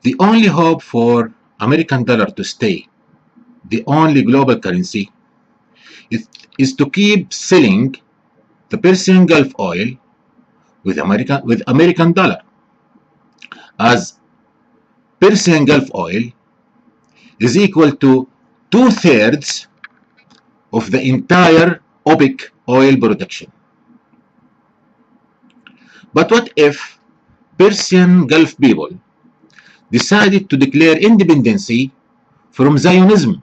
the only hope for American dollar to stay the only global currency is to keep selling the Persian Gulf oil with American dollar, as Persian Gulf oil is equal to 2/3 of the entire OPEC oil production. But what if Persian Gulf people decided to declare independence from Zionism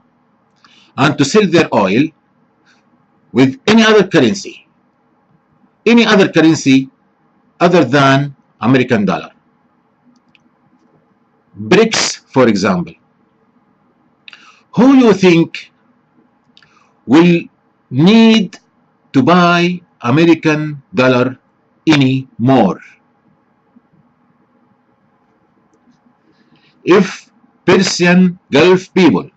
and to sell their oil with any other currency other than American dollar? BRICS, for example. Who you think will need to buy American dollar anymore? If Persian Gulf people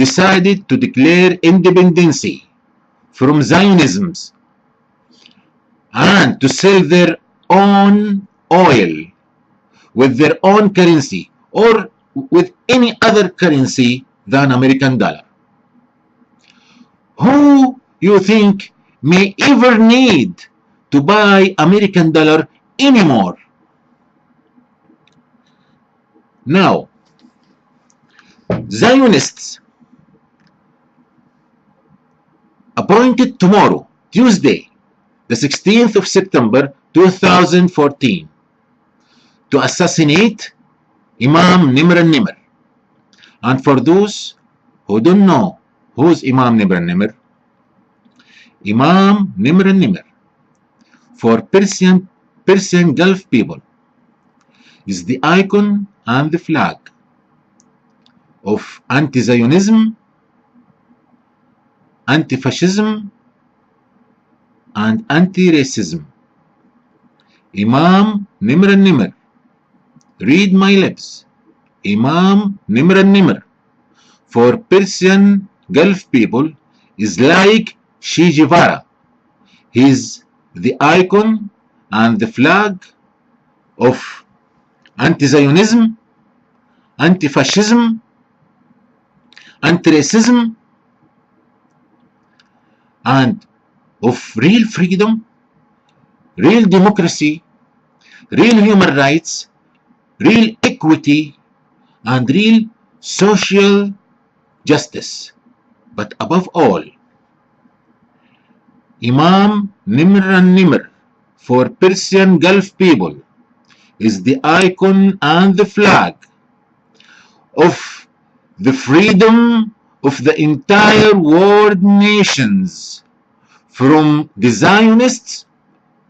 decided to declare independence from Zionism and to sell their own oil with their own currency or with any other currency than American dollar, who you think may ever need to buy American dollar anymore? Now, Zionists appointed tomorrow, Tuesday, the 16th of September 2014, to assassinate Imam Nimr al-Nimr. And for those who don't know who's Imam Nimr al-Nimr, Imam Nimr al-Nimr for Persian Gulf people is the icon and the flag of anti-Zionism, anti-fascism, and anti-racism. Imam Nimr al-Nimr, read my lips, Imam Nimr al-Nimr for Persian Gulf people is like Che Guevara. He is the icon and the flag of anti-Zionism, anti-fascism, anti-racism, and of real freedom, real democracy, real human rights, real equity, and real social justice. But above all, Imam Nimr al-Nimr for Persian Gulf people is the icon and the flag of the freedom of the entire world nations from the Zionist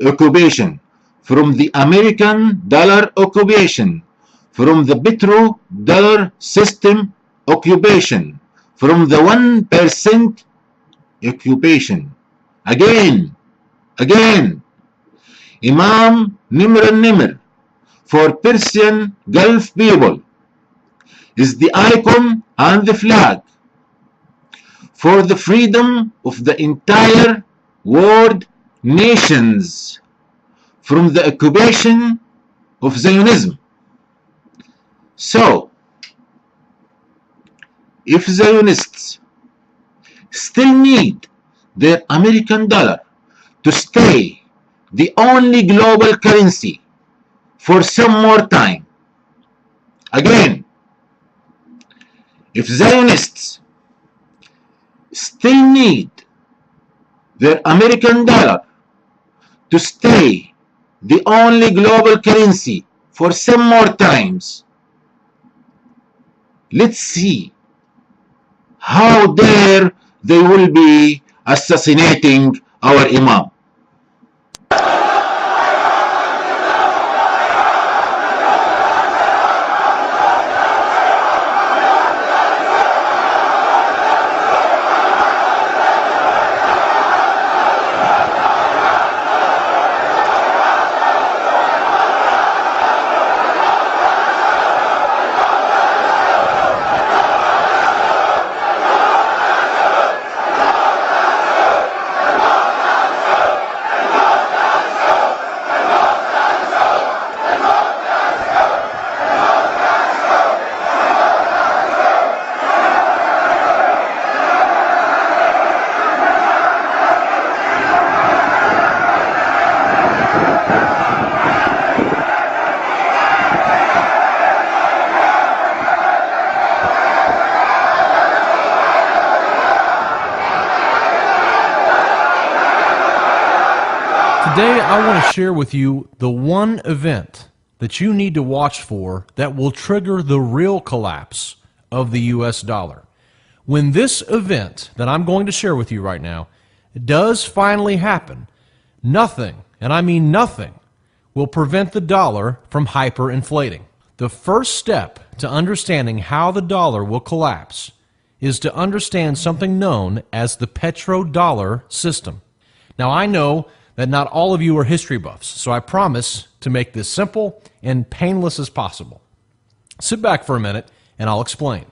occupation, from the American dollar occupation, from the petrodollar system occupation, from the 1% occupation. Again, Imam Nimr al-Nimr for Persian Gulf people is the icon and the flag for the freedom of the entire world nations from the occupation of Zionism. So, if Zionists still need their American dollar to stay the only global currency for some more time, again, if Zionists still need their American dollar to stay the only global currency for some more times, let's see how dare they will be assassinating our Imam. I want to share with you the one event that you need to watch for that will trigger the real collapse of the US dollar. When this event that I'm going to share with you right now does finally happen, nothing, and I mean nothing, will prevent the dollar from hyperinflating. The first step to understanding how the dollar will collapse is to understand something known as the petrodollar system. Now, I know that not all of you are history buffs, so I promise to make this simple and painless as possible. Sit back for a minute and I'll explain.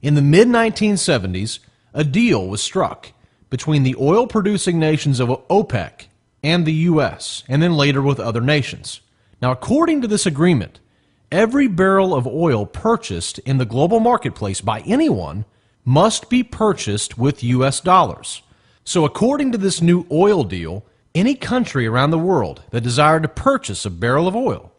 In the mid-1970s, a deal was struck between the oil-producing nations of OPEC and the U.S., and then later with other nations. Now, according to this agreement, every barrel of oil purchased in the global marketplace by anyone must be purchased with U.S. dollars. So according to this new oil deal, any country around the world that desired to purchase a barrel of oil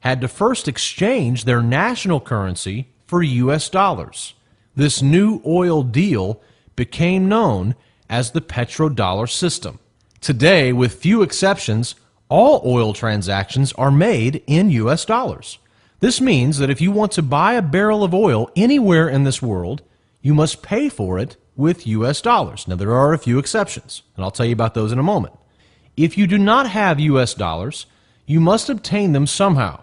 had to first exchange their national currency for U.S. dollars. This new oil deal became known as the petrodollar system. Today, with few exceptions, all oil transactions are made in U.S. dollars. This means that if you want to buy a barrel of oil anywhere in this world, you must pay for it with U.S. dollars. Now, there are a few exceptions, and I'll tell you about those in a moment. If you do not have U.S. dollars, you must obtain them somehow.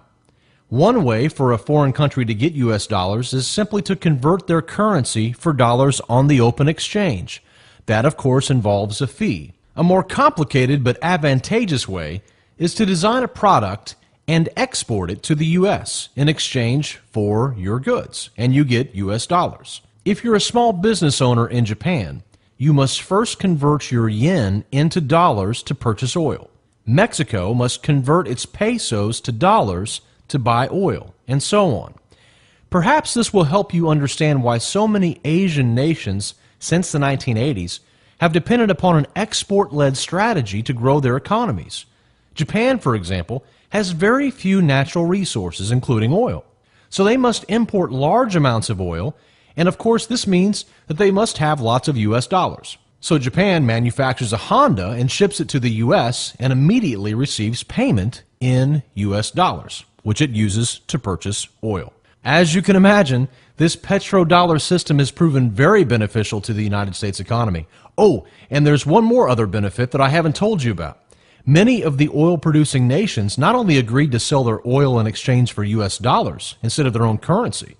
One way for a foreign country to get U.S. dollars is simply to convert their currency for dollars on the open exchange. That, of course, involves a fee. A more complicated but advantageous way is to design a product and export it to the U.S. in exchange for your goods, and you get U.S. dollars. If you're a small business owner in Japan, you must first convert your yen into dollars to purchase oil. Mexico must convert its pesos to dollars to buy oil, and so on. Perhaps this will help you understand why so many Asian nations since the 1980s have depended upon an export-led strategy to grow their economies. Japan, for example, has very few natural resources, including oil. So they must import large amounts of oil, and of course this means that they must have lots of U.S. dollars. So Japan manufactures a Honda and ships it to the U.S. and immediately receives payment in U.S. dollars, which it uses to purchase oil. As you can imagine, this petrodollar system has proven very beneficial to the United States economy. Oh, and there's one more other benefit that I haven't told you about. Many of the oil-producing nations not only agreed to sell their oil in exchange for U.S. dollars instead of their own currency,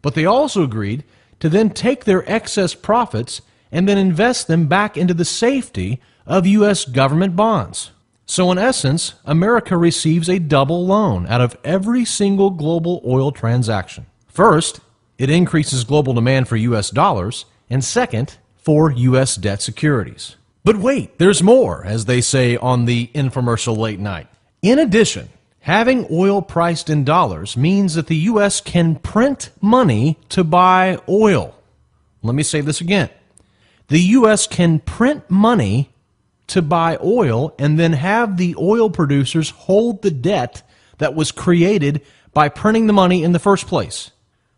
but they also agreed to then take their excess profits and then invest them back into the safety of U.S. government bonds. So in essence, America receives a double loan out of every single global oil transaction. First, it increases global demand for U.S. dollars, and second, for U.S. debt securities. But wait, there's more, as they say on the infomercial late night. In addition, having oil priced in dollars means that the U.S. can print money to buy oil. Let me say this again. The U.S. can print money to buy oil and then have the oil producers hold the debt that was created by printing the money in the first place.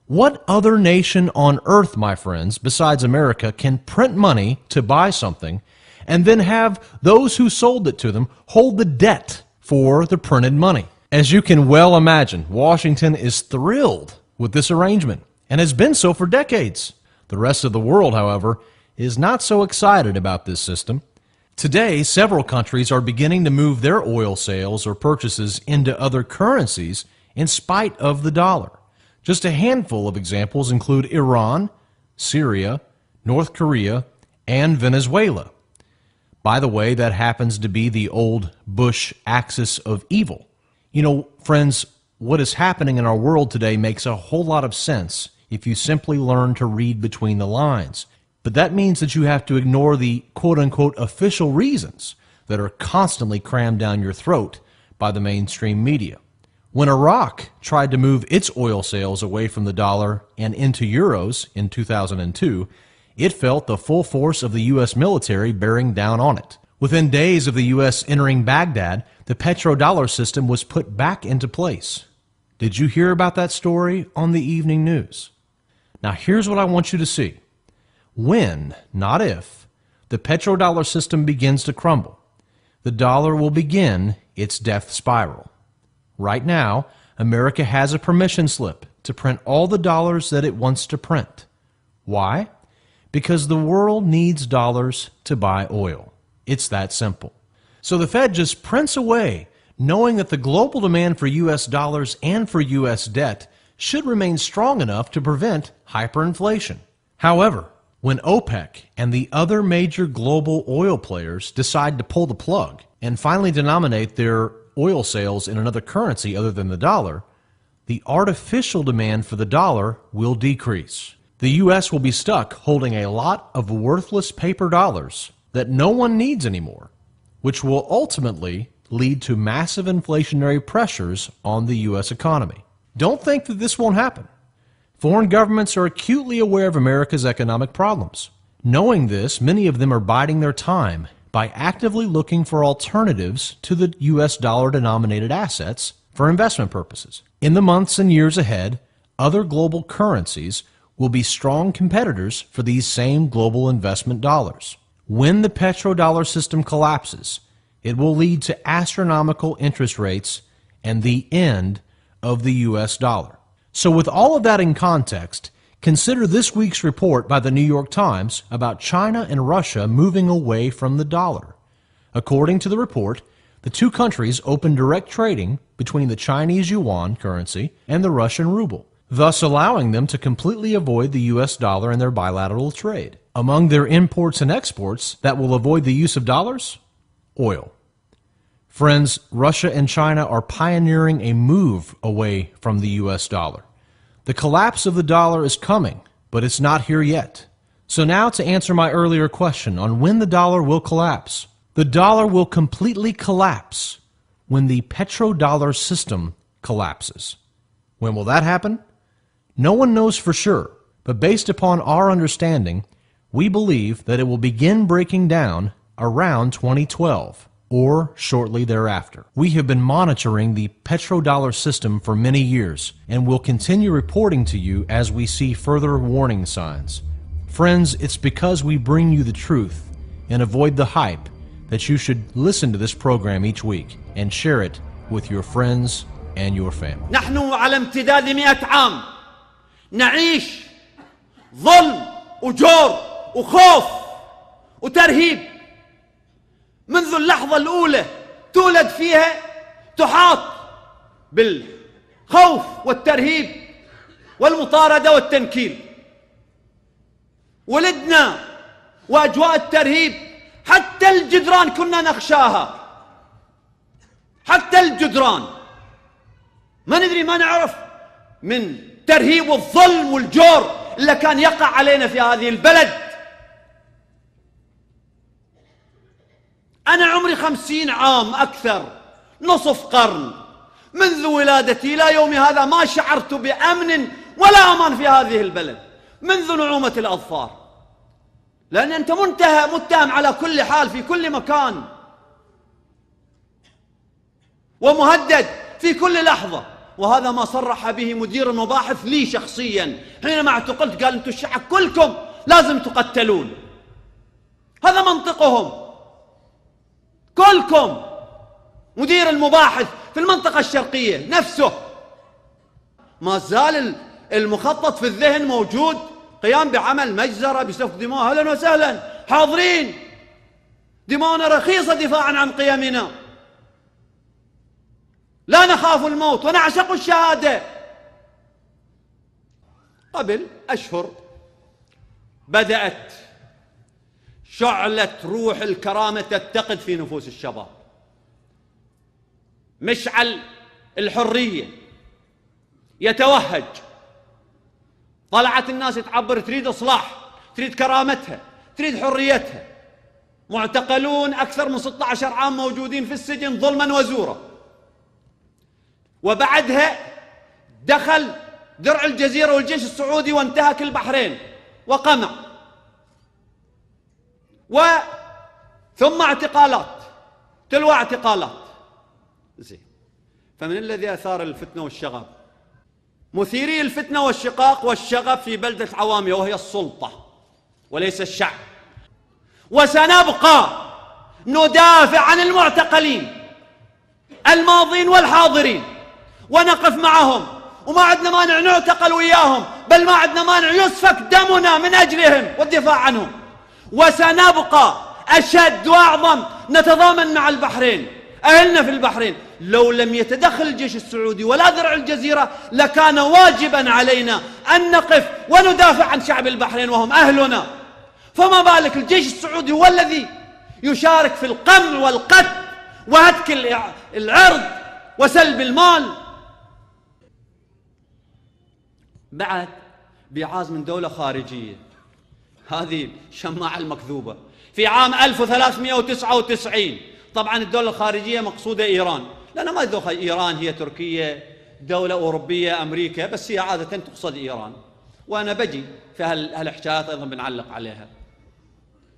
What other nation on earth, my friends, besides America, can print money to buy something and then have those who sold it to them hold the debt for the printed money? As you can well imagine, Washington is thrilled with this arrangement and has been so for decades. The rest of the world, however, is not so excited about this system. Today, several countries are beginning to move their oil sales or purchases into other currencies in spite of the dollar. Just a handful of examples include Iran, Syria, North Korea, and Venezuela. By the way, that happens to be the old Bush axis of evil. You know, friends, what is happening in our world today makes a whole lot of sense if you simply learn to read between the lines. But that means that you have to ignore the quote-unquote official reasons that are constantly crammed down your throat by the mainstream media. When Iraq tried to move its oil sales away from the dollar and into euros in 2002, it felt the full force of the U.S. military bearing down on it. Within days of the U.S. entering Baghdad, the petrodollar system was put back into place. Did you hear about that story on the evening news? Now here's what I want you to see. When, not if, the petrodollar system begins to crumble, the dollar will begin its death spiral. Right now, America has a permission slip to print all the dollars that it wants to print. Why? Because the world needs dollars to buy oil. It's that simple. So the Fed just prints away, knowing that the global demand for U.S. dollars and for U.S. debt should remain strong enough to prevent hyperinflation. However, when OPEC and the other major global oil players decide to pull the plug and finally denominate their oil sales in another currency other than the dollar, the artificial demand for the dollar will decrease. The U.S. will be stuck holding a lot of worthless paper dollars that no one needs anymore, which will ultimately lead to massive inflationary pressures on the U.S. economy. Don't think that this won't happen. Foreign governments are acutely aware of America's economic problems. Knowing this, many of them are biding their time by actively looking for alternatives to the U.S. dollar-denominated assets for investment purposes. In the months and years ahead, other global currencies will be strong competitors for these same global investment dollars. When the petrodollar system collapses, it will lead to astronomical interest rates and the end of the U.S. dollar. So with all of that in context, consider this week's report by the New York Times about China and Russia moving away from the dollar. According to the report, the two countries opened direct trading between the Chinese yuan currency and the Russian ruble, thus allowing them to completely avoid the U.S. dollar in their bilateral trade. Among their imports and exports that will avoid the use of dollars? Oil. Friends, Russia and China are pioneering a move away from the U.S. dollar. The collapse of the dollar is coming, but it's not here yet. So now to answer my earlier question on when the dollar will collapse. The dollar will completely collapse when the petrodollar system collapses. When will that happen? No one knows for sure, but based upon our understanding, we believe that it will begin breaking down around 2012. Or shortly thereafter. We have been monitoring the petrodollar system for many years and will continue reporting to you as we see further warning signs. Friends, it's because we bring you the truth and avoid the hype that you should listen to this program each week and share it with your friends and your family. نحن على امتداد 100 عام نعيش ظلم وجور وخوف وترهيب. منذ اللحظة الأولى تولد فيها تحاط بالخوف والترهيب والمطاردة والتنكيل. ولدنا وأجواء الترهيب، حتى الجدران كنا نخشاها، حتى الجدران ما ندري ما نعرف من ترهيب والظلم والجور اللي كان يقع علينا في هذه البلد. أنا عمري 50 عام أكثر، نصف قرن، منذ ولادتي إلى يوم هذا ما شعرت بأمن ولا أمان في هذه البلد منذ نعومة الأظفار، لأن أنت متهم على كل حال في كل مكان ومهدد في كل لحظة. وهذا ما صرح به مدير المباحث لي شخصيا حينما اعتقلت، قال أنتم الشعب كلكم لازم تقتلون. هذا منطقهم كلكم. مدير المباحث في المنطقة الشرقية نفسه. ما زال المخطط في الذهن موجود، قيام بعمل مجزرة بسفك دماء. أهلا وسهلا، حاضرين، دماؤنا رخيصة دفاعا عن قيمنا، لا نخاف الموت ونعشق الشهادة. قبل أشهر بدأت شعلة روح الكرامة تتقد في نفوس الشباب، مشعل الحرية يتوهج. طلعت الناس تعبر، تريد إصلاح، تريد كرامتها، تريد حريتها. معتقلون أكثر من 16 عام موجودين في السجن ظلما وزورا. وبعدها دخل درع الجزيرة والجيش السعودي وانتهك البحرين وقمع، ثم اعتقالات تلو اعتقالات. زين، فمن الذي أثار الفتنة والشغب؟ مثيري الفتنة والشقاق والشغب في بلدة عوامية، وهي السلطة وليس الشعب. وسنبقى ندافع عن المعتقلين الماضين والحاضرين ونقف معهم، وما عندنا مانع نعتقل وياهم، بل ما عندنا مانع يسفك دمنا من أجلهم والدفاع عنهم. وسنبقى أشد وأعظم، نتضامن مع البحرين، أهلنا في البحرين. لو لم يتدخل الجيش السعودي ولا درع الجزيرة لكان واجبا علينا أن نقف وندافع عن شعب البحرين وهم أهلنا، فما بالك الجيش السعودي هو الذي يشارك في القمع والقتل وهتك العرض وسلب المال. بعد بيعاز من دولة خارجية، هذه الشماعة المكذوبة، في عام 1399. طبعا الدولة الخارجية مقصودة إيران، لأن ما دخل إيران هي تركيا، دولة أوروبية، أمريكا، بس هي عادة تقصد إيران، وأنا بجي في هالحكايات أيضا بنعلق عليها.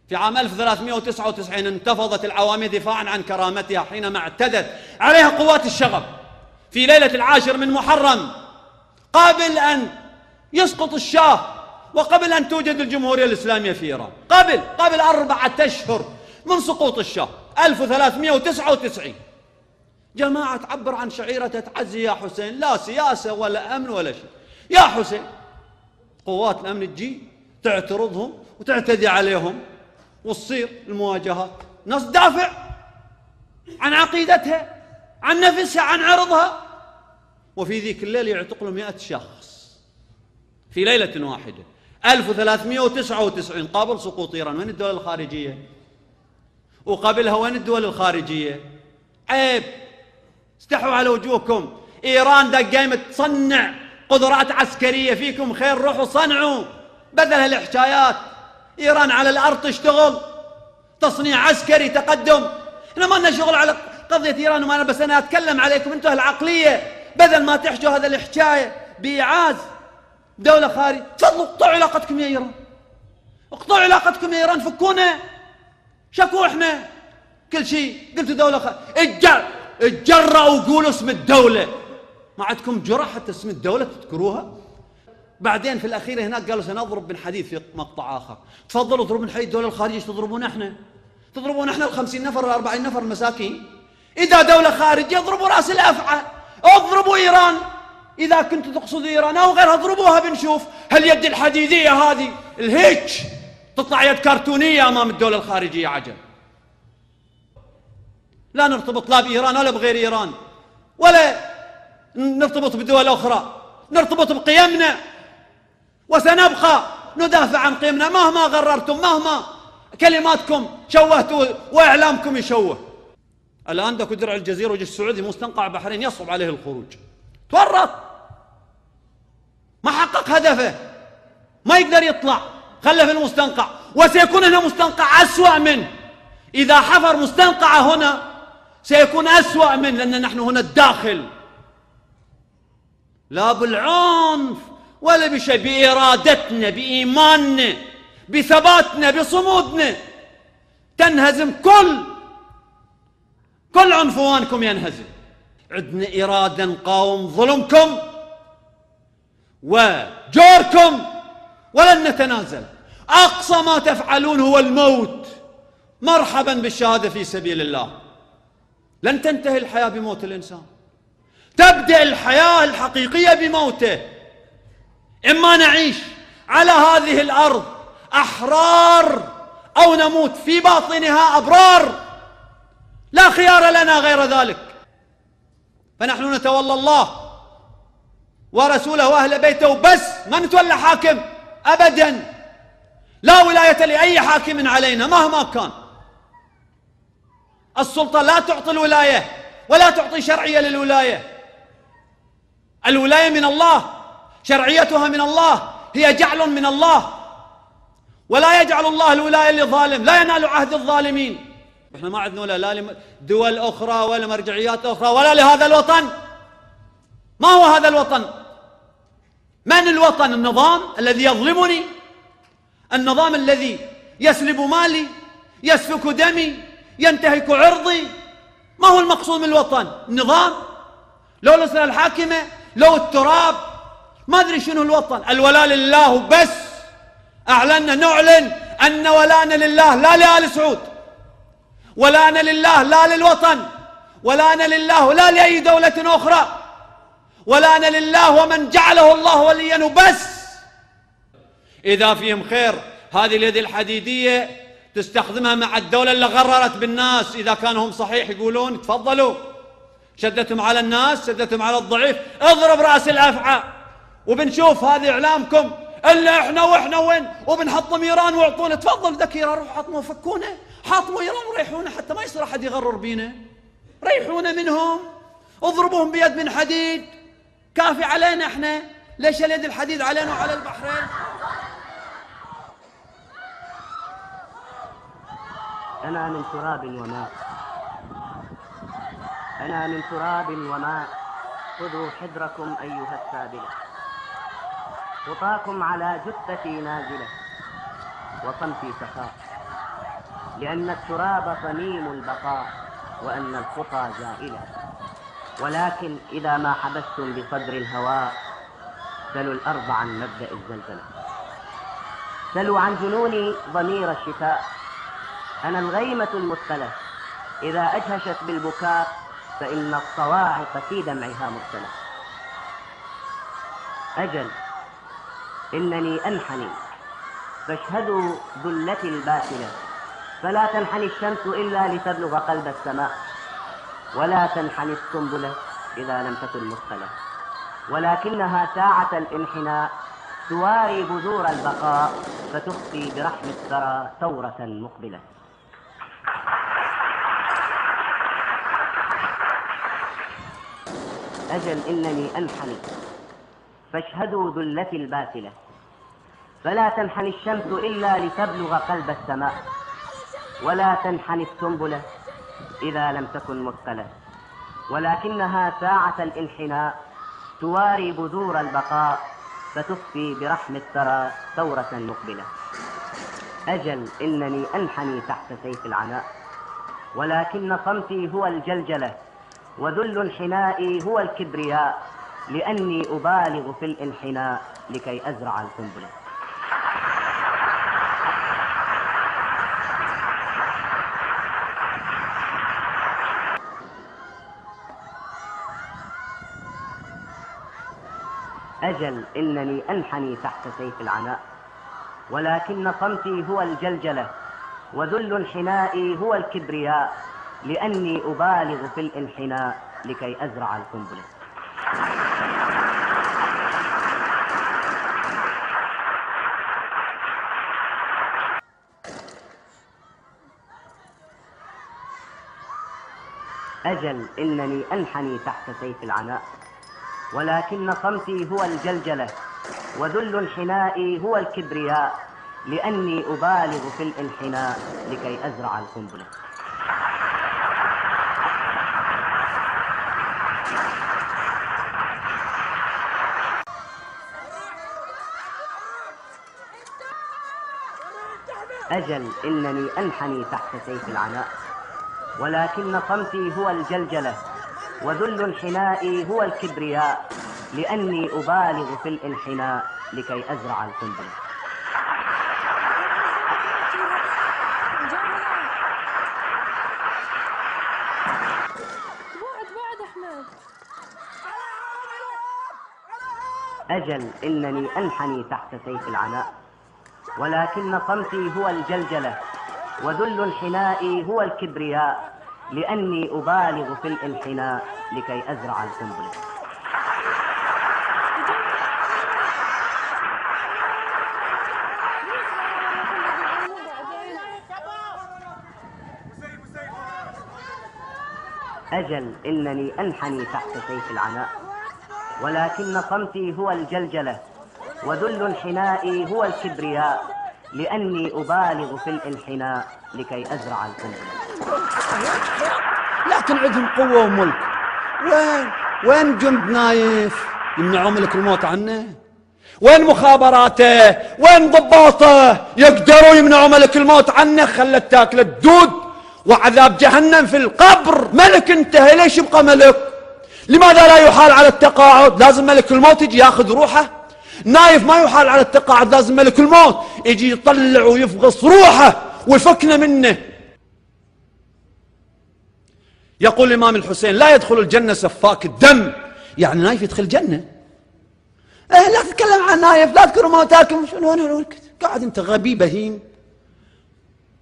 في عام 1399 انتفضت العوامي دفاعا عن كرامتها حينما اعتدت عليها قوات الشغب في ليلة 10 من محرم، قبل أن يسقط الشاه وقبل أن توجد الجمهورية الإسلامية في إيران، قبل 4 أشهر من سقوط الشاه 1399. جماعة تعبر عن شعيرة تعزي يا حسين، لا سياسة ولا أمن ولا شيء، يا حسين. قوات الأمن تجي تعترضهم وتعتدي عليهم وتصير المواجهات، ناس تدافع عن عقيدتها، عن نفسها، عن عرضها، وفي ذيك الليلة يعتقلوا 100 شخص في ليلة واحدة 1399 قبل سقوط إيران. وين الدول الخارجية؟ وقبلها وين الدول الخارجية؟ عيب، استحوا على وجوهكم. إيران دا قايمة تصنع قدرات عسكرية، فيكم خير روحوا صنعوا بدل هالحكايات. إيران على الأرض تشتغل تصنيع عسكري، تقدم. إحنا ما لنا شغل على قضية إيران وما، بس أنا أتكلم عليكم أنتم العقلية، بدل ما تحجوا هذا الحكاية بإيعاز دولة خارج. تفضلوا اقطعوا علاقتكم يا إيران، اقطعوا علاقتكم يا إيران، فكونا، شكوا إحنا كل شيء. قلتوا دولة خارج، اتجرأوا وقولوا اسم الدولة. ما عندكم جرأة حتى اسم الدولة تذكروها؟ بعدين في الأخير هناك قالوا سنضرب بن حديد في مقطع آخر. تفضلوا اضربوا بن حديد، الدولة الخارجية تضربون احنا، تضربون احنا 50 نفر 40 نفر المساكين. إذا دولة خارجية اضربوا رأس الأفعى، اضربوا إيران إذا كنتوا تقصدوا إيران أو غيرها، اضربوها بنشوف. هاليد الحديدية هذه الهيك تطلع يد كرتونية أمام الدولة الخارجية. عجب. لا نرتبط لا بإيران ولا بغير إيران، ولا نرتبط بدول أخرى، نرتبط بقيمنا، وسنبقى ندافع عن قيمنا مهما غررتم، مهما كلماتكم شوهتوا وإعلامكم يشوه. الآن دكو درع الجزيرة والجيش السعودي مستنقع بحرين يصعب عليه الخروج، تورط، ما حقق هدفه، ما يقدر يطلع، خله في المستنقع. وسيكون هنا مستنقع أسوأ منه، إذا حفر مستنقع هنا سيكون أسوأ منه، لأن نحن هنا الداخل، لا بالعنف ولا بشيء، بإرادتنا، بإيماننا، بثباتنا، بصمودنا تنهزم كل عنفوانكم، ينهزم. عندنا إرادة نقاوم ظلمكم وجوركم ولن نتنازل. أقصى ما تفعلون هو الموت، مرحبا بالشهادة في سبيل الله. لن تنتهي الحياة بموت الإنسان، تبدأ الحياة الحقيقية بموته. إما نعيش على هذه الأرض أحرار أو نموت في باطنها أبرار، لا خيار لنا غير ذلك. فنحن نتولى الله ورسوله وأهل بيته بس، ما نتولى حاكم أبدا، لا ولاية لأي حاكم علينا مهما كان. السلطة لا تعطي الولاية ولا تعطي شرعية للولاية. الولاية من الله، شرعيتها من الله، هي جعل من الله، ولا يجعل الله الولاية لظالم، لا ينال عهد الظالمين. احنا ما عندنا لا لدول أخرى ولا مرجعيات أخرى ولا لهذا الوطن. ما هو هذا الوطن؟ من الوطن؟ النظام الذي يظلمني، النظام الذي يسلب مالي، يسفك دمي، ينتهك عرضي. ما هو المقصود من الوطن؟ النظام؟ لو الأسرة الحاكمة؟ لو التراب؟ ما أدري شنو الوطن. الولاء لله بس. أعلنا نعلن أن ولاءنا لله لا لآل سعود ولا أنا لله لا للوطن، ولا أنا لله ولا لأي دولة أخرى، ولا أنا لله ومن جعله الله وليا وبس. إذا فيهم خير هذه اليد الحديدية تستخدمها مع الدولة اللي غررت بالناس، إذا كانوا هم صحيح يقولون تفضلوا، شدتهم على الناس، شدتهم على الضعيف، اضرب رأس الأفعى. وبنشوف هذه إعلامكم إلا إحنا وإحنا وين، وبنحطم إيران ويعطونا، تفضل ذاك إيران روحوا حطموا فكونا، حطموا إيران وريحونا حتى ما يصير أحد يغرر بينا، ريحونا منهم، اضربوهم بيد من حديد، كافي علينا إحنا، ليش اليد الحديد علينا وعلى البحرين؟ أنا من تراب وماء، أنا من تراب وماء، خذوا حذركم أيها السابلة، خطاكم على جثتي نازلة وصمتي سخاء، لأن التراب صميم البقاء وأن الخطى زائلة، ولكن إذا ما حبستم بصدر الهواء سلوا الأرض عن مبدأ الزلزلة، سلوا عن جنون ضمير الشتاء. أنا الغيمة المثقلة إذا أجهشت بالبكاء فإن الصواعق في دمعها مرسلة. أجل إنني أنحني فاشهدوا ذلتي الباسلة، فلا تنحني الشمس إلا لتبلغ قلب السماء، ولا تنحني السنبلة إذا لم تكن مثقلة، ولكنها ساعة الانحناء تواري بذور البقاء فتخفي برحم الثرى ثورة مقبلة. أجل إنني أنحني فاشهدوا ذلتي الباسلة، فلا تنحني الشمس إلا لتبلغ قلب السماء، ولا تنحني السنبلة إذا لم تكن مثقلة، ولكنها ساعة الانحناء تواري بذور البقاء فتخفي برحم الثرى ثورة مقبلة. أجل إنني أنحني تحت سيف العناء، ولكن صمتي هو الجلجلة، وذل انحنائي هو الكبرياء، لأني أبالغ في الانحناء لكي أزرع القنبلة. أجل إنني أنحني تحت سيف العناء، ولكن صمتي هو الجلجلة، وذل انحنائي هو الكبرياء، لأني أبالغ في الانحناء لكي أزرع القنبلة. أجل إنني أنحني تحت سيف العناء، ولكن صمتي هو الجلجلة، وذل انحنائي هو الكبرياء، لأني أبالغ في الانحناء لكي أزرع القنبلة. أجل إنني أنحني تحت سيف العناء، ولكن صمتي هو الجلجلة، وذل انحنائي هو الكبرياء، لأني أبالغ في الانحناء لكي أزرع القنبلة. أجل إنني أنحني تحت سيف العناء، ولكن صمتي هو الجلجلة، وذل انحنائي هو الكبرياء، لأني أبالغ في الانحناء لكي أزرع القنبلة. أجل إنني أنحني تحت سيف العناء، ولكن صمتي هو الجلجلة، وذل انحنائي هو الكبرياء، لأني أبالغ في الانحناء لكي أزرع القنبلة. لكن عندهم قوة وملك، وين جند نايف يمنعون ملك الموت عنه؟ وين مخابراته؟ وين ضباطه يقدروا يمنعوا ملك الموت عنه؟ خلت تاكل الدود وعذاب جهنم في القبر. ملك انتهى، ليش يبقى ملك؟ لماذا لا يحال على التقاعد؟ لازم ملك الموت يجي ياخذ روحه. نايف ما يحال على التقاعد، لازم ملك الموت يجي يطلع ويفغص روحه ويفكنا منه. يقول الإمام الحسين لا يدخل الجنة سفاك الدم، يعني نايف يدخل الجنة. لا تتكلم عن نايف، لا تذكروا موتاكم. شنو قاعد انت غبي بهيم،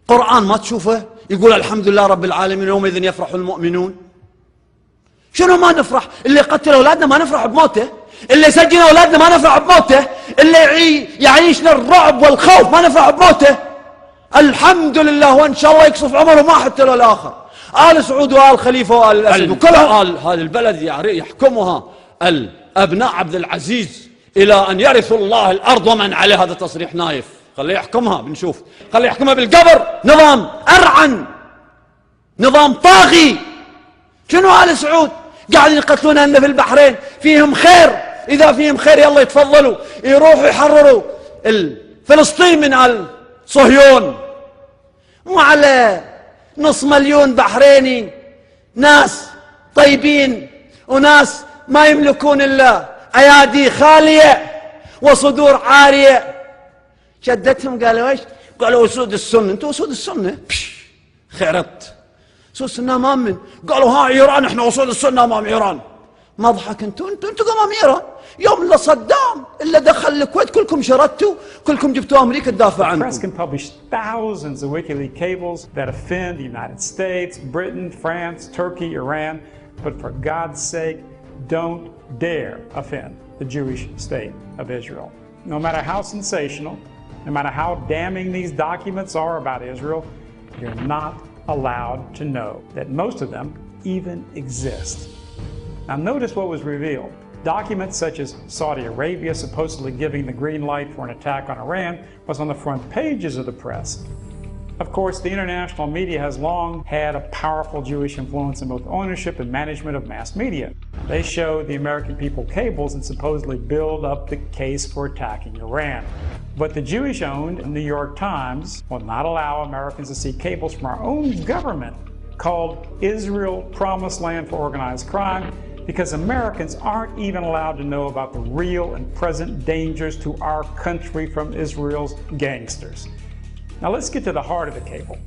قرآن ما تشوفه يقول الحمد لله رب العالمين يومئذ يفرح المؤمنون. شنو ما نفرح؟ اللي قتل أولادنا ما نفرح بموته، اللي سجن أولادنا ما نفرح بموته، اللي يعيشنا الرعب والخوف ما نفرح بموته. الحمد لله، وإن شاء الله يقصف عمره ما حتى له الآخر. آل سعود وآل خليفة وآل الأسد وكلها آل هذه البلد يحكمها الأبناء عبد العزيز إلى أن يرثوا الله الأرض ومن عليه. هذا تصريح نايف، خليه يحكمها بنشوف، خليه يحكمها بالقبر. نظام أرعن، نظام طاغي. شنو آل سعود؟ قاعدين يقتلون أن في البحرين فيهم خير، إذا فيهم خير يلا يتفضلوا يروحوا يحرروا فلسطين من آل صهيون. مو على 500,000 بحريني ناس طيبين وناس ما يملكون إلا أيادي خالية وصدور عارية. شدتهم قالوا ايش؟ قالوا أسود السنة. انتوا أسود السنة؟ خيرت أسود السنة أمام من؟ قالوا ها إيران، احنا أسود السنة أمام إيران. ما ضحك انتوا أمام إيران. يوم إلا صدام إلا دخل الكويت كلكم شردتوا، كلكم جبتوا أمريكا تدافع عنكم. The press can publish thousands of WikiLeaks cables that offend the United States, Britain, France, Turkey, Iran, but for God's sake, don't dare offend the Jewish state of Israel. No matter how sensational, no matter how damning these documents are about Israel, you're not allowed to know that most of them even exist. Now notice what was revealed. Documents such as Saudi Arabia supposedly giving the green light for an attack on Iran was on the front pages of the press. Of course, the international media has long had a powerful Jewish influence in both ownership and management of mass media. They show the American people cables and supposedly build up the case for attacking Iran. But the Jewish-owned New York Times will not allow Americans to see cables from our own government called Israel Promised Land for Organized Crime, because Americans aren't even allowed to know about the real and present dangers to our country from Israel's gangsters. Now let's get to the heart of the cable.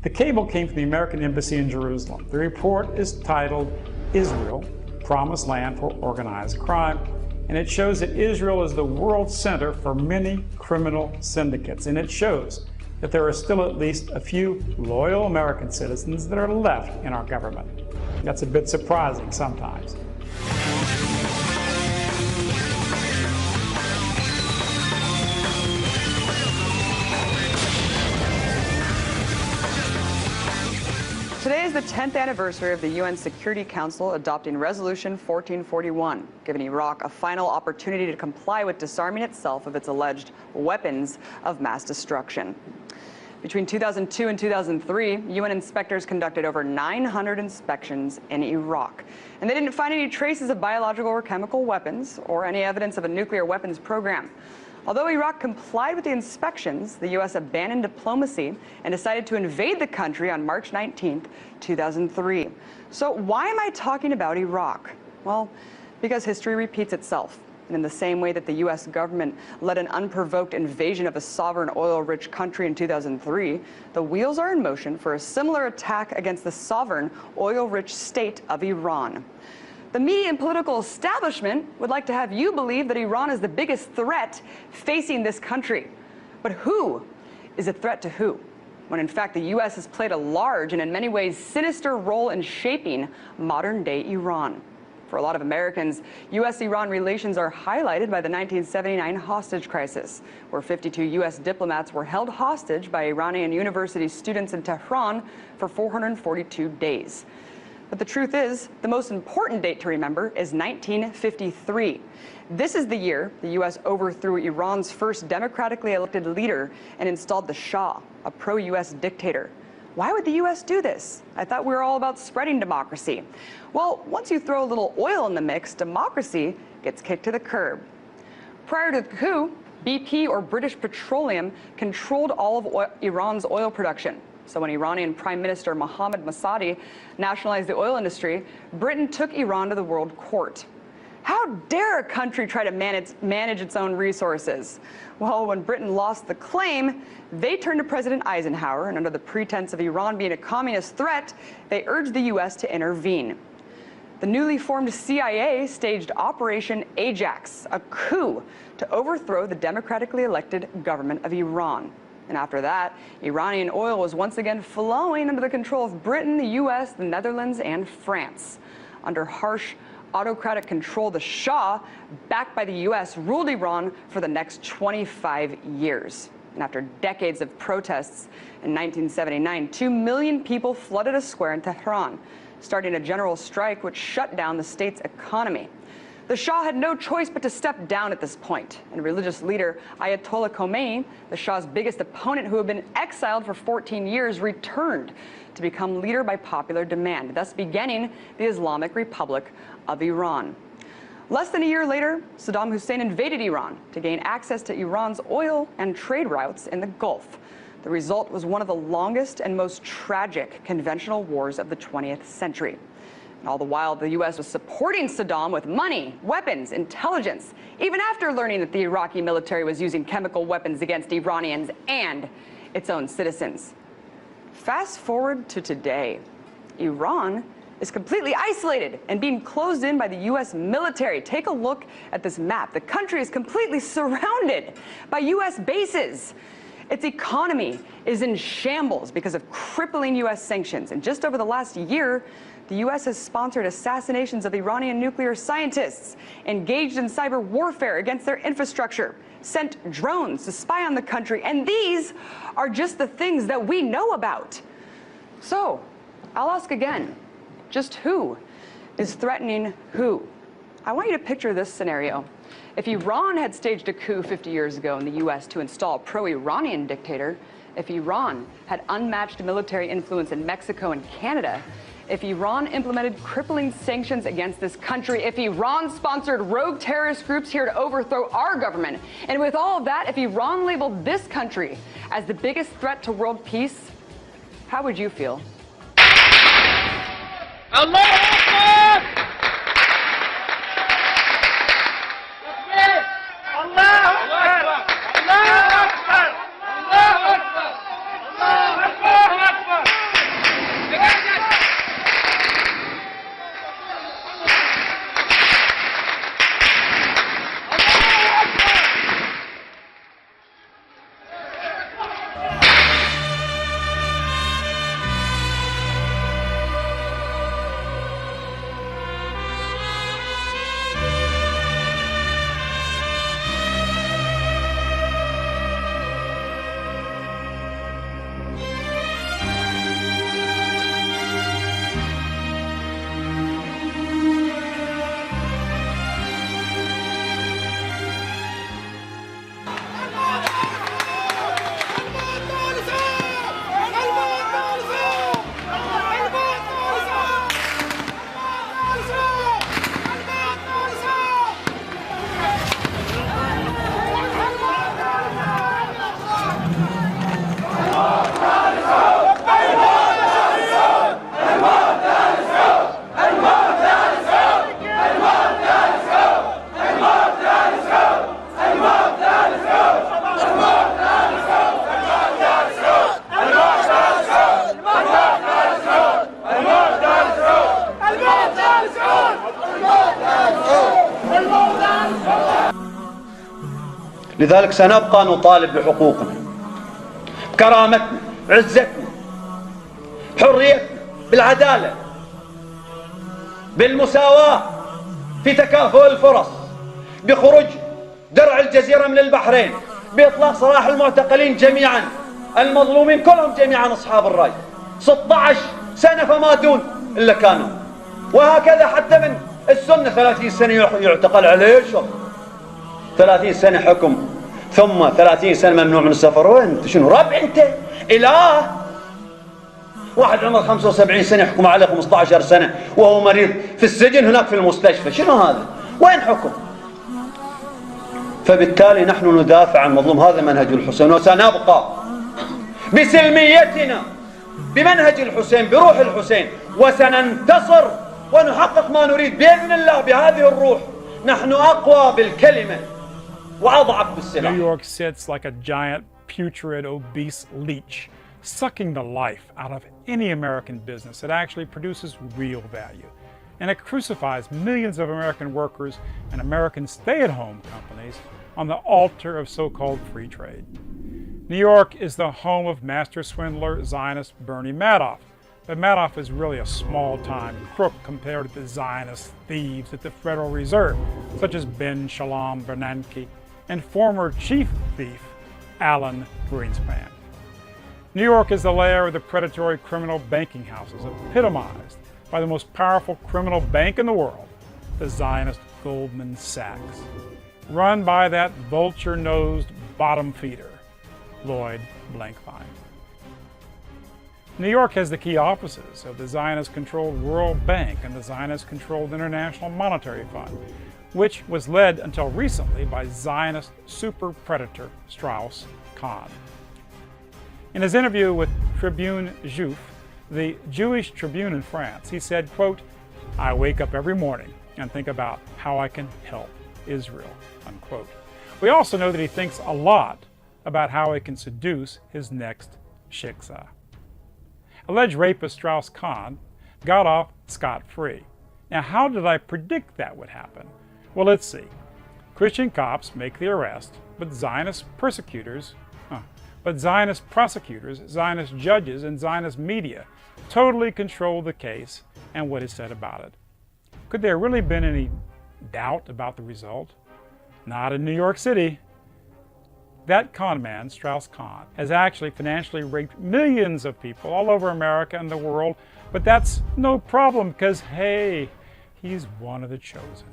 The cable came from the American Embassy in Jerusalem. The report is titled Israel, Promised Land for Organized Crime, and it shows that Israel is the world center for many criminal syndicates, and it shows that there are still at least a few loyal American citizens that are left in our government. That's a bit surprising sometimes. Today is the 10th anniversary of the UN Security Council adopting Resolution 1441, giving Iraq a final opportunity to comply with disarming itself of its alleged weapons of mass destruction. Between 2002 and 2003, UN inspectors conducted over 900 inspections in Iraq, and they didn't find any traces of biological or chemical weapons or any evidence of a nuclear weapons program. Although Iraq complied with the inspections, the U.S. abandoned diplomacy and decided to invade the country on March 19, 2003. So why am I talking about Iraq? Well, because history repeats itself. And in the same way that the U.S. government led an unprovoked invasion of a sovereign oil-rich country in 2003, the wheels are in motion for a similar attack against the sovereign oil-rich state of Iran. The media and political establishment would like to have you believe that Iran is the biggest threat facing this country. But who is a threat to who? When in fact the U.S. has played a large and in many ways sinister role in shaping modern-day Iran. For a lot of Americans, U.S.-Iran relations are highlighted by the 1979 hostage crisis, where 52 U.S. diplomats were held hostage by Iranian university students in Tehran for 442 days. But the truth is, the most important date to remember is 1953. This is the year the U.S. overthrew Iran's first democratically elected leader and installed the Shah, a pro-U.S. dictator. Why would the U.S. do this? I thought we were all about spreading democracy. Well, once you throw a little oil in the mix, democracy gets kicked to the curb. Prior to the coup, BP, or British Petroleum, controlled all of Iran's oil production. So when Iranian Prime Minister Mohammad Masadi nationalized the oil industry, Britain took Iran to the World Court. How dare a country try to manage its own resources? Well, when Britain lost the claim, they turned to President Eisenhower, and under the pretense of Iran being a communist threat, they urged the U.S. to intervene. The newly formed CIA staged Operation Ajax, a coup to overthrow the democratically elected government of Iran. And after that, Iranian oil was once again flowing under the control of Britain, the U.S., the Netherlands, and France. Under harsh autocratic control, the Shah, backed by the U.S., ruled Iran for the next 25 years. And after decades of protests, in 1979, 2 million people flooded a square in Tehran, starting a general strike which shut down the state's economy. The Shah had no choice but to step down at this point, and religious leader Ayatollah Khomeini, the Shah's biggest opponent who had been exiled for 14 years, returned to become leader by popular demand, thus beginning the Islamic Republic of Iran. Less than a year later, Saddam Hussein invaded Iran to gain access to Iran's oil and trade routes in the Gulf. The result was one of the longest and most tragic conventional wars of the 20th century. And all the while, the U.S. was supporting Saddam with money, weapons, intelligence, even after learning that the Iraqi military was using chemical weapons against Iranians and its own citizens. Fast forward to today. Iran is completely isolated and being closed in by the U.S. military. Take a look at this map. The country is completely surrounded by U.S. bases. Its economy is in shambles because of crippling U.S. sanctions. And just over the last year, the U.S. has sponsored assassinations of Iranian nuclear scientists, engaged in cyber warfare against their infrastructure, sent drones to spy on the country. And these are just the things that we know about. So, I'll ask again, just who is threatening who? I want you to picture this scenario. If Iran had staged a coup 50 years ago in the U.S. to install a pro-Iranian dictator, if Iran had unmatched military influence in Mexico and Canada, if Iran implemented crippling sanctions against this country, if Iran sponsored rogue terrorist groups here to overthrow our government, and with all of that, if Iran labeled this country as the biggest threat to world peace, how would you feel? Allah Akbar! Allah Akbar! Allah Akbar! Allah Akbar! Allah Akbar! لذلك سنبقى نطالب بحقوقنا، بكرامتنا، بعزتنا، بحريتنا، بالعدالة، بالمساواة في تكافؤ الفرص، بخروج درع الجزيرة من البحرين، بإطلاق سراح المعتقلين جميعا، المظلومين كلهم جميعا أصحاب الرأي. 16 سنة فما دون إلا كانوا، وهكذا حتى من السنة 30 سنة يعتقل عليه شو 30 سنة حكم، ثم 30 سنة ممنوع من السفر. وين شنو ربع انت؟ إله؟ واحد عمره 75 سنة يحكم عليه 15 سنة وهو مريض في السجن هناك في المستشفى، شنو هذا؟ وين حكم؟ فبالتالي نحن ندافع عن المظلوم، هذا منهج الحسين، وسنبقى بسلميتنا بمنهج الحسين بروح الحسين، وسننتصر ونحقق ما نريد بإذن الله بهذه الروح نحن أقوى بالكلمة وأضعف New بالسلاح. York sits like a giant, putrid, obese leech, sucking the life out of any American business that actually produces real value. And it crucifies millions of American workers and American stay-at-home companies on the altar of so-called free trade. New York is the home of master swindler Zionist Bernie Madoff. But Madoff is really a small-time crook compared to the Zionist thieves at the Federal Reserve, such as Ben Shalom Bernanke and former chief thief Alan Greenspan. New York is the lair of the predatory criminal banking houses, epitomized by the most powerful criminal bank in the world, the Zionist Goldman Sachs, run by that vulture-nosed bottom feeder, Lloyd Blankfein. New York has the key offices of the Zionist-controlled World Bank and the Zionist-controlled International Monetary Fund, which was led until recently by Zionist super predator Strauss Kahn. In his interview with Tribune Juif, the Jewish Tribune in France, he said, quote, "I wake up every morning and think about how I can help Israel," unquote. We also know that he thinks a lot about how he can seduce his next shiksa. Alleged rapist Strauss Kahn got off scot-free. Now, how did I predict that would happen? Well, let's see. Christian cops make the arrest, but Zionist prosecutors, Zionist judges, and Zionist media totally control the case and what is said about it. Could there really been any doubt about the result? Not in New York City. That con man, Strauss Kahn, has actually financially raped millions of people all over America and the world, but that's no problem because, hey, he's one of the chosen.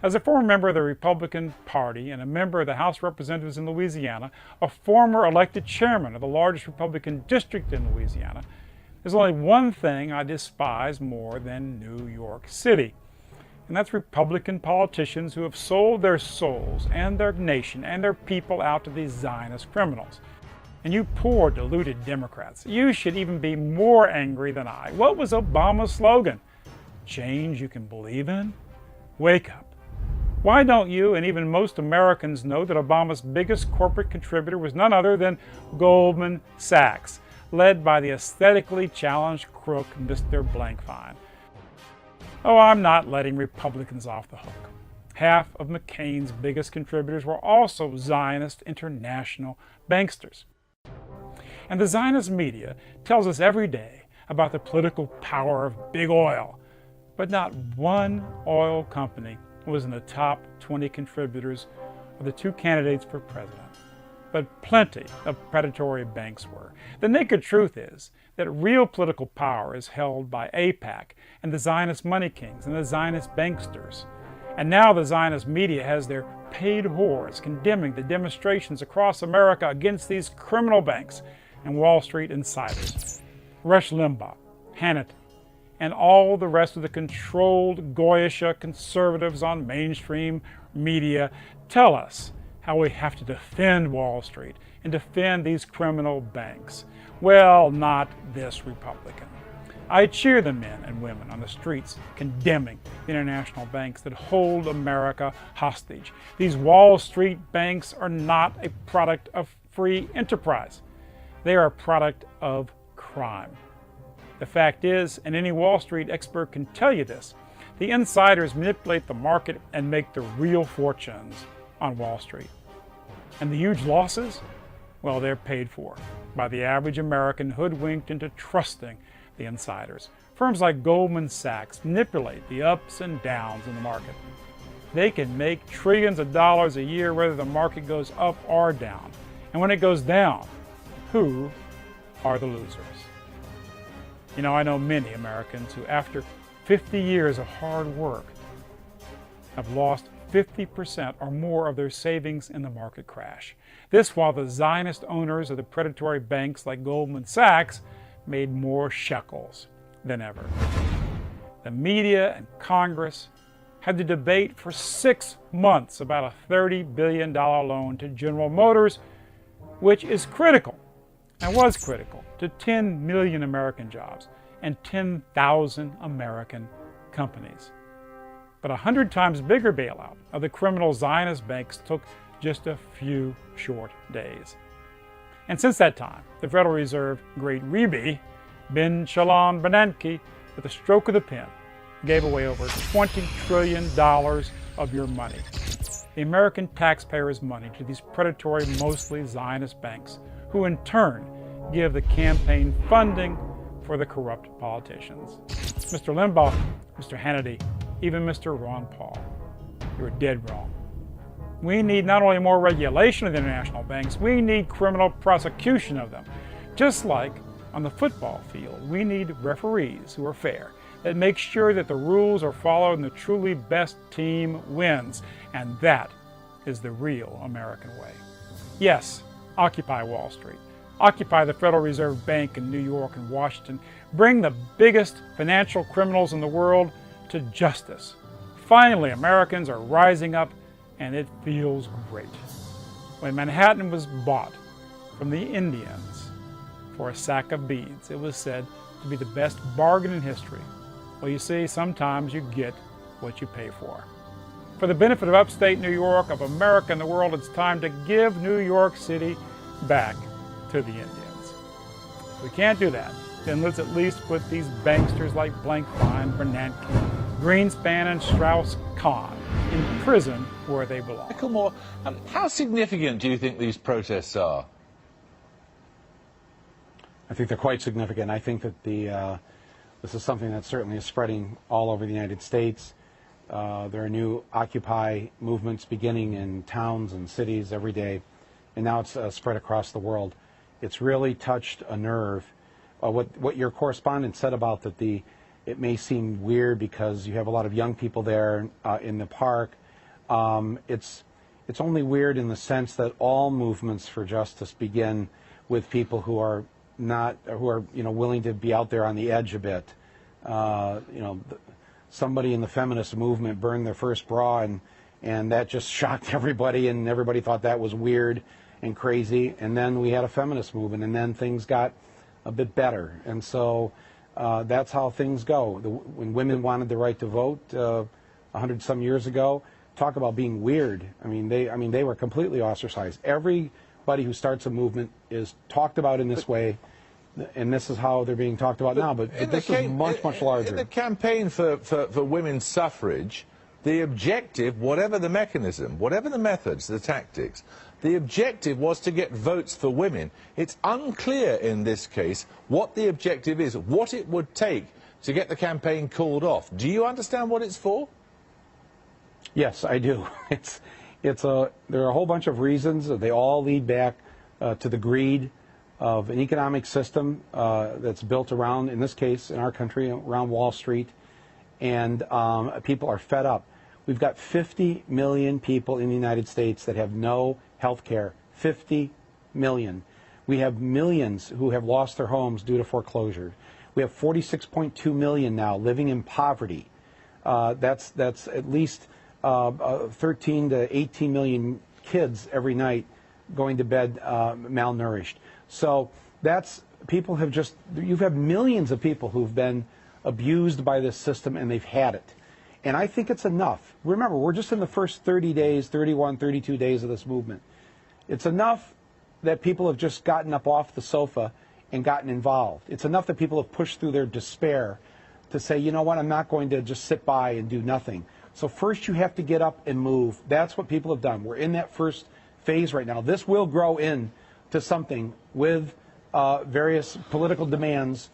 As a former member of the Republican Party and a member of the House of Representatives in Louisiana, a former elected chairman of the largest Republican district in Louisiana, there's only one thing I despise more than New York City. And that's Republican politicians who have sold their souls and their nation and their people out to these Zionist criminals. And you poor deluded Democrats, you should even be more angry than I. What was Obama's slogan? Change you can believe in? Wake up. Why don't you and even most Americans know that Obama's biggest corporate contributor was none other than Goldman Sachs, led by the aesthetically challenged crook Mr. Blankfein? Oh, I'm not letting Republicans off the hook. Half of McCain's biggest contributors were also Zionist international banksters. And the Zionist media tells us every day about the political power of big oil, but not one oil company was in the top 20 contributors of the two candidates for president. But plenty of predatory banks were. The naked truth is that real political power is held by AIPAC and the Zionist money kings and the Zionist banksters. And now the Zionist media has their paid whores condemning the demonstrations across America against these criminal banks and Wall Street insiders. Rush Limbaugh, Hannity, and all the rest of the controlled Goyish conservatives on mainstream media tell us how we have to defend Wall Street and defend these criminal banks. Well, not this Republican. I cheer the men and women on the streets condemning the international banks that hold America hostage. These Wall Street banks are not a product of free enterprise. They are a product of crime. The fact is, and any Wall Street expert can tell you this, the insiders manipulate the market and make the real fortunes on Wall Street. And the huge losses? Well, they're paid for by the average American hoodwinked into trusting the insiders. Firms like Goldman Sachs manipulate the ups and downs in the market. They can make trillions of dollars a year whether the market goes up or down. And when it goes down, who are the losers? You know, I know many Americans who, after 50 years of hard work, have lost 50% or more of their savings in the market crash. This while the Zionist owners of the predatory banks like Goldman Sachs made more shekels than ever. The media and Congress had to debate for 6 months about a $30 billion loan to General Motors, which is critical, and was critical, to 10 million American jobs and 10,000 American companies. But a 100 times bigger bailout of the criminal Zionist banks took just a few short days. And since that time, the Federal Reserve, great Rebi, Bin Shalom Bernanke, with a stroke of the pen, gave away over $20 trillion of your money, the American taxpayers' money, to these predatory, mostly Zionist banks, who in turn give the campaign funding for the corrupt politicians. Mr. Limbaugh, Mr. Hannity, even Mr. Ron Paul, you're dead wrong. We need not only more regulation of the international banks, we need criminal prosecution of them. Just like on the football field, we need referees who are fair, that make sure that the rules are followed and the truly best team wins. And that is the real American way. Yes, occupy Wall Street. Occupy the Federal Reserve Bank in New York and Washington. Bring the biggest financial criminals in the world to justice. Finally, Americans are rising up, and it feels great. When Manhattan was bought from the Indians for a sack of beads, it was said to be the best bargain in history. Well, you see, sometimes you get what you pay for. For the benefit of upstate New York, of America and the world, it's time to give New York City back to the Indians. If we can't do that, then let's at least put these banksters like Blankfein, Bernanke, Greenspan, and Strauss-Kahn in prison where they belong. Michael Moore, how significant do you think these protests are? I think they're quite significant. I think that this is something that certainly is spreading all over the United States. There are new Occupy movements beginning in towns and cities every day, and now it's spread across the world. It's really touched a nerve. What your correspondent said about that it may seem weird because you have a lot of young people there in the park. It's only weird in the sense that all movements for justice begin with people who are willing to be out there on the edge a bit. Somebody in the feminist movement burned their first bra, and that just shocked everybody, and everybody thought that was weird and crazy. And then we had a feminist movement, and then things got a bit better. And so that's how things go. When women wanted the right to vote 100-some years ago, talk about being weird. They were completely ostracized. Everybody who starts a movement is talked about in this way, and this is how they're being talked about now. But this is much, much larger. In the campaign for women's suffrage, the objective, whatever the mechanism, whatever the methods, the tactics, the objective was to get votes for women. It's unclear in this case what the objective is, what it would take to get the campaign called off. Do you understand what it's for? Yes, I do. There are a whole bunch of reasons. They all lead back to the greed of an economic system that's built around, in this case, in our country, around Wall Street. And people are fed up. We've got 50 million people in the United States that have no health care. 50 million. We have millions who have lost their homes due to foreclosure. We have 46.2 million now living in poverty. That's at least 13 to 18 million kids every night going to bed malnourished. So you have millions of people who've been abused by this system, and they've had it. And I think it's enough. Remember, we're just in the first 30 days, 31, 32 days of this movement. It's enough that people have just gotten up off the sofa and gotten involved. It's enough that people have pushed through their despair to say, you know what, I'm not going to just sit by and do nothing. So first you have to get up and move. That's what people have done. We're in that first phase right now. This will grow into something with various political demands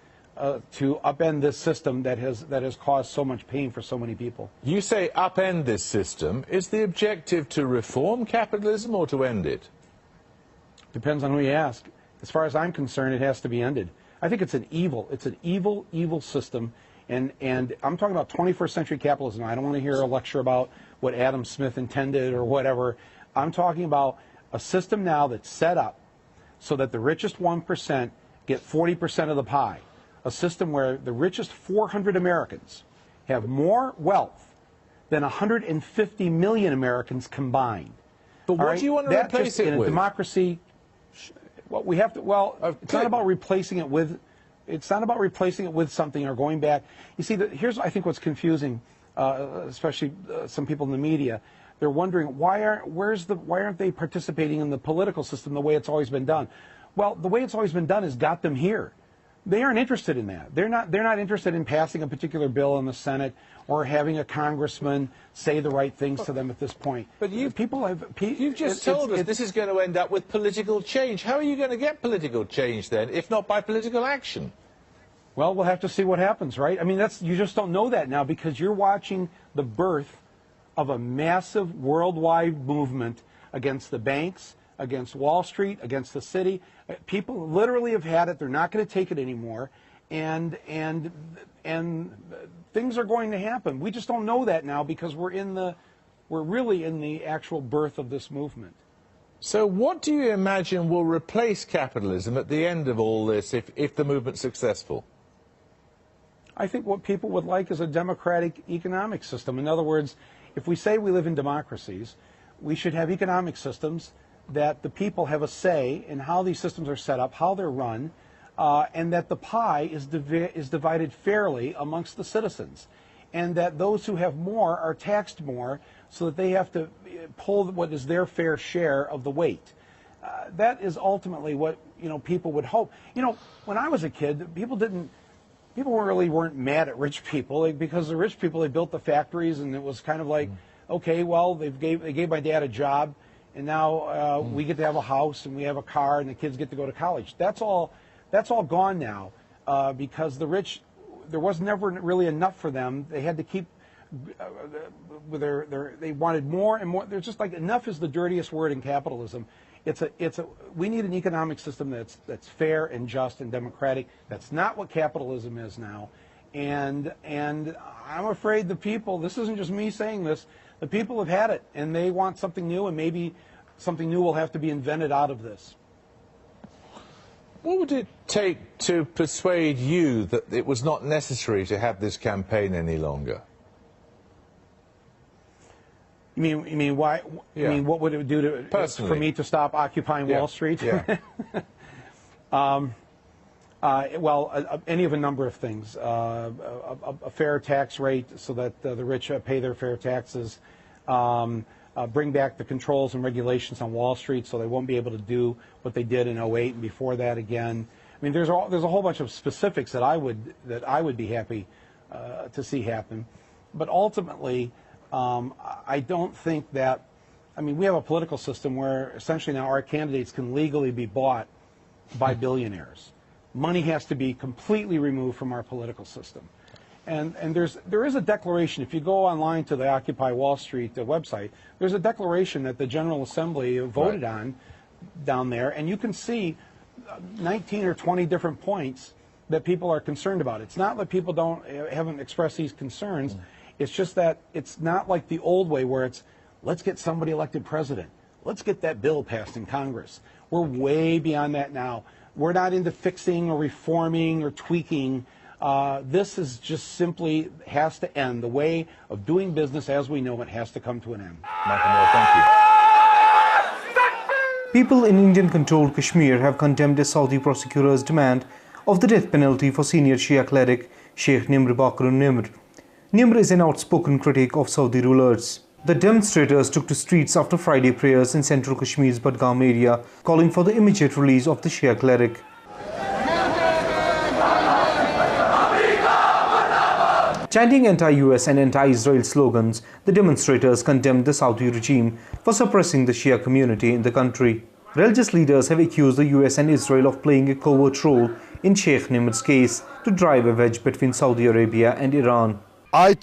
to upend this system that has caused so much pain for so many people. You say upend this system. Is the objective to reform capitalism or to end it? Depends on who you ask. As far as I'm concerned, it has to be ended. I think it's an evil system, and I'm talking about 21st century capitalism. I don't want to hear a lecture about what Adam Smith intended or whatever. I'm talking about a system now that's set up so that the richest 1% get 40% of the pie. A system where the richest 400 Americans have more wealth than 150 million Americans combined. But what do you want to replace it with? In a democracy, what we have to, it's not about replacing it with, something or going back. You see, here's I think what's confusing especially some people in the media, they're wondering why aren't they participating in the political system the way it's always been done? Well, the way it's always been done has got them here. They aren't interested in that. They're not interested in passing a particular bill in the Senate or having a congressman say the right things to them at this point. But you've just told us this is going to end up with political change. How are you going to get political change then, if not by political action? Well, we'll have to see what happens, right? I mean, you just don't know that now because you're watching the birth of a massive worldwide movement against the banks, against Wall Street, against the city. People literally have had it. They're not going to take it anymore. And things are going to happen. We just don't know that now because we're really in the actual birth of this movement. So what do you imagine will replace capitalism at the end of all this if the movement's successful? I think what people would like is a democratic economic system. In other words, if we say we live in democracies, we should have economic systems that the people have a say in how these systems are set up, how they're run, and that the pie is divided fairly amongst the citizens, and that those who have more are taxed more so that they have to pull what is their fair share of the weight. That is ultimately what people would hope. When I was a kid, people weren't mad at rich people because the rich people, they built the factories, and it was kind of like, okay, well, they gave my dad a job, and now we get to have a house and we have a car and the kids get to go to college. That's all gone now because the rich, there was never really enough for them. They had to keep they wanted more and more. There's just like enough is the dirtiest word in capitalism. We need an economic system that's fair and just and democratic. That's not what capitalism is now. And I'm afraid the people, this isn't just me saying this, the people have had it, and they want something new, and maybe something new will have to be invented out of this. What would it take to persuade you that it was not necessary to have this campaign any longer? You mean why? Yeah. You mean what would it do for me to stop occupying Wall Street? Yeah. Well, any of a number of things. A fair tax rate so that the rich pay their fair taxes. Bring back the controls and regulations on Wall Street so they won't be able to do what they did in 2008 and before that again. I mean, there's a whole bunch of specifics that I would be happy to see happen. But ultimately, I don't think that. I mean, we have a political system where essentially now our candidates can legally be bought by billionaires. Money has to be completely removed from our political system. And there is a declaration. If you go online to the Occupy Wall Street website, there's a declaration that the General Assembly voted on down there, and you can see 19 or 20 different points that people are concerned about. It's not that people haven't expressed these concerns. It's just that it's not like the old way where it's, let's get somebody elected president. Let's get that bill passed in Congress. We're way beyond that now. We're not into fixing or reforming or tweaking. This is just simply has to end. The way of doing business as we know it has to come to an end. Michael Moore, thank you. People in Indian-controlled Kashmir have condemned a Saudi prosecutor's demand of the death penalty for senior Shia cleric Sheikh Nimr Bakr Al-Nimr. Nimr is an outspoken critic of Saudi rulers. The demonstrators took to streets after Friday prayers in central Kashmir's Budgam area, calling for the immediate release of the Shia cleric. Chanting anti-US and anti-Israel slogans, the demonstrators condemned the Saudi regime for suppressing the Shia community in the country. Religious leaders have accused the US and Israel of playing a covert role in Sheikh Nimr's case to drive a wedge between Saudi Arabia and Iran. Sheikh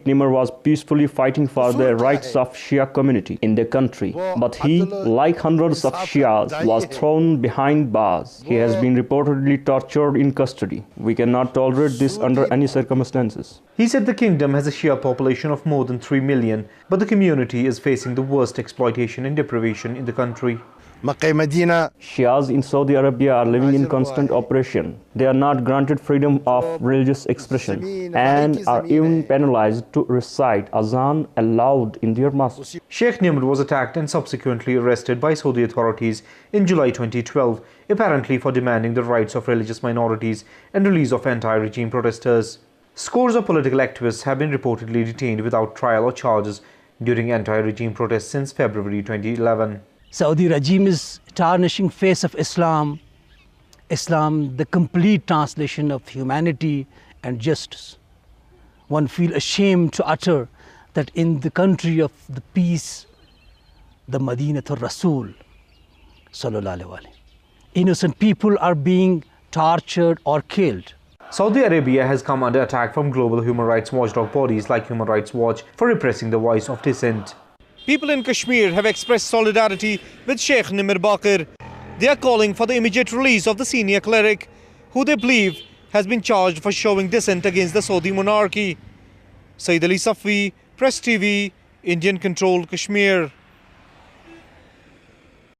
Nimr was peacefully fighting for the rights of Shia community in the country, but he, like hundreds of Shias, was thrown behind bars. He has been reportedly tortured in custody. We cannot tolerate this under any circumstances. He said the kingdom has a Shia population of more than 3 million, but the community is facing the worst exploitation and deprivation in the country. Shias in Saudi Arabia are living in constant oppression. They are not granted freedom of religious expression and are even penalized to recite azan aloud in their mosques. Sheikh Nimr was attacked and subsequently arrested by Saudi authorities in July 2012, apparently for demanding the rights of religious minorities and release of anti-regime protesters. Scores of political activists have been reportedly detained without trial or charges during anti-regime protests since February 2011. Saudi regime is tarnishing face of Islam, the complete translation of humanity and justice. One feels ashamed to utter that in the country of the peace, the Madinatul Rasul, sallallahu alaihi wasallam, innocent people are being tortured or killed. Saudi Arabia has come under attack from global human rights watchdog bodies like Human Rights Watch for repressing the voice of dissent. People in Kashmir have expressed solidarity with Sheikh Nimr Bakr. They are calling for the immediate release of the senior cleric, who they believe has been charged for showing dissent against the Saudi monarchy. Saeed Ali Safi, Press TV, Indian-controlled Kashmir.